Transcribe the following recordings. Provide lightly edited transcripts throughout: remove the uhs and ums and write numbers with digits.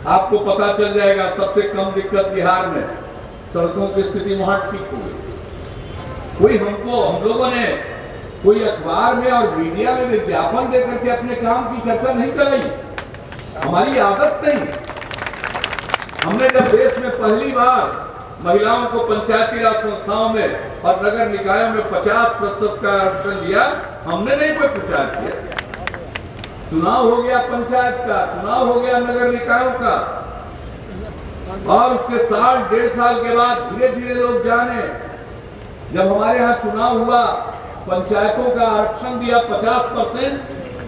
आपको पता चल जाएगा सबसे कम दिक्कत बिहार में, सड़कों की स्थिति वहां ठीक हो गई। कोई हम लोगों ने कोई अखबार में और मीडिया में विज्ञापन देकर के अपने काम की चर्चा नहीं कराई, हमारी आदत नहीं। हमने जब देश में पहली बार महिलाओं को पंचायती राज संस्थाओं में और नगर निकायों में 50% का आरक्षण दिया, हमने नहीं कोई प्रचार किया। चुनाव हो गया पंचायत का, चुनाव हो गया नगर निकायों का, और उसके साल 1.5 साल के बाद धीरे धीरे लोग जाने, जब हमारे यहाँ चुनाव हुआ, पंचायतों का आरक्षण दिया 50%,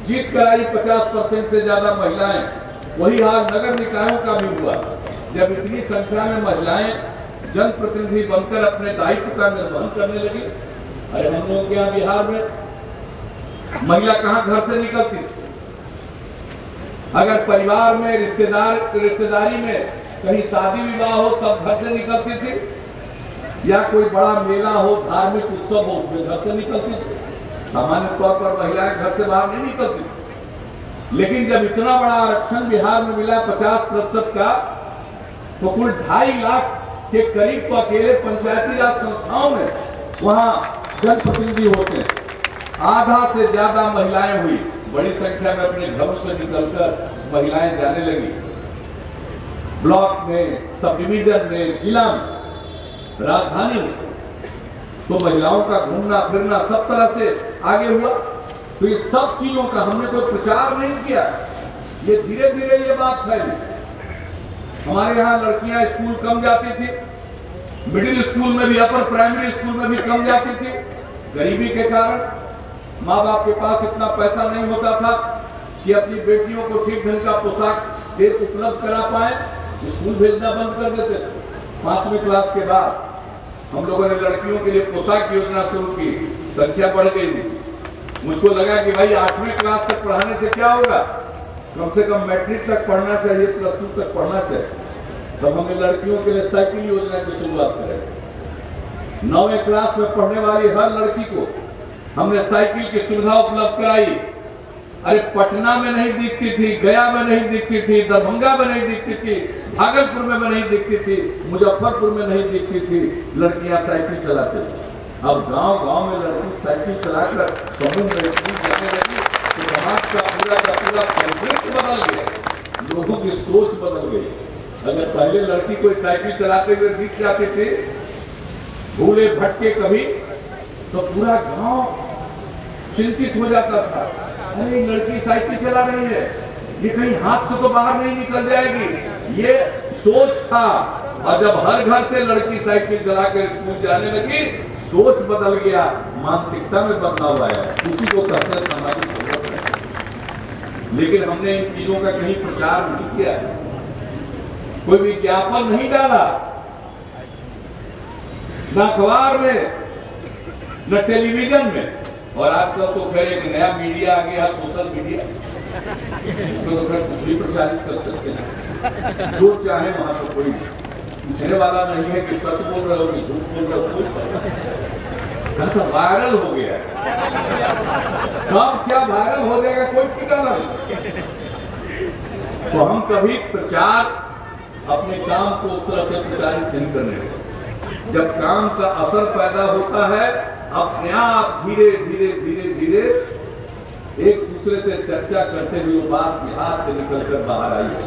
जीत कराई 50% से ज्यादा महिलाएं। वही हाल नगर निकायों का भी हुआ। जब इतनी संख्या में महिलाएं जनप्रतिनिधि बनकर अपने दायित्व का निर्वहन करने लगी, अरे हम लोगों के यहाँ बिहार में महिला कहाँ घर से निकलती थी? अगर परिवार में रिश्तेदारी में कहीं शादी विवाह हो तब घर से निकलती थी, या कोई बड़ा मेला हो, धार्मिक उत्सव हो, उसमें घर से निकलती थी। सामान्य तौर पर महिलाएं घर से बाहर नहीं निकलती थी। लेकिन जब इतना बड़ा आरक्षण बिहार में मिला 50% का, तो कुल 2.5 लाख के करीब तो अकेले पंचायती राज संस्थाओं में वहां जनप्रतिनिधि होते हैं। आधा से ज्यादा महिलाएं हुई, बड़ी संख्या में अपने घरों से निकलकर महिलाएं जाने लगी। ब्लॉक में, सब डिवीजन में, जिला में, राजधानी में, तो महिलाओं का घूमना फिरना सब तरह से आगे हुआ। तो ये सब चीजों का हमने कोई प्रचार नहीं किया, ये धीरे धीरे ये बात फैली। हमारे यहाँ लड़कियां स्कूल कम जाती थी, मिडिल स्कूल में भी, अपर प्राइमरी स्कूल में भी कम जाती थी। गरीबी के कारण माँ बाप के पास इतना पैसा नहीं होता था कि अपनी बेटियों को ठीक ढंग का पोशाक उपलब्ध करा पाए, स्कूल भेजना बंद कर देते थे। 5वीं क्लास के बाद हम लोगों ने लड़कियों के लिए पोशाक योजना शुरू की, संख्या बढ़ गई थी। मुझको लगा कि भाई 8वीं क्लास तक पढ़ाने से क्या होगा, कम से कम मैट्रिक तक पढ़ना चाहिए, +2 तक पढ़ना चाहिए। तब हमने लड़कियों के लिए साइकिल योजना की शुरुआत करी। 9वीं क्लास में पढ़ने वाली हर लड़की को हमने साइकिल की सुविधा उपलब्ध कराई। अरे पटना में नहीं दिखती थी, गया में नहीं दिखती थी, दरभंगा में नहीं दिखती थी, भागलपुर में नहीं दिखती थी, मुजफ्फरपुर में नहीं दिखती थी, लड़कियां साइकिल चलाते थे। अब गांव गांव में लड़की साइकिल चलाकर समूह में स्कूल जाने लगी, तो समाज का पूरा परिदृश्य बदल गया, लोगों की सोच बदल गई। अगर पहले लड़की कोई साइकिल चलाते हुए दिख जाती थी, भूले भटके कभी, तो पूरा गांव चिंतित हो जाता था, अरे लड़की साइकिल चला रही है, ये कहीं हाथ से तो बाहर नहीं निकल जाएगी, ये सोच था। और जब हर घर से लड़की साइकिल चलाकर स्कूल जाने लगी, सोच बदल गया, मानसिकता में बदलाव आया। उसी को कहते हैं सामाजिक परिवर्तन। लेकिन हमने इन चीजों का कहीं प्रचार नहीं किया, कोई विज्ञापन नहीं डाला, न अखबार में, न टेलीविजन में। और आजकल तो खैर एक नया मीडिया आ गया, सोशल मीडिया, उसको तो खैर कुछ भी प्रचारित कर सकते हैं, जो चाहे वहां तो कोई पूछने वाला नहीं है कि सच बोल रहे हो कि झूठ बोल रहे हो। तो वायरल हो गया, कब क्या वायरल हो जाएगा कोई ठिकाना नहीं। तो हम कभी प्रचार, अपने काम को उस तरह से प्रचारित नहीं करने लगे। जब काम का असर पैदा होता है, अपने आप धीरे धीरे धीरे धीरे एक दूसरे से चर्चा करते हुए बात बिहार से निकलकर बाहर आई है।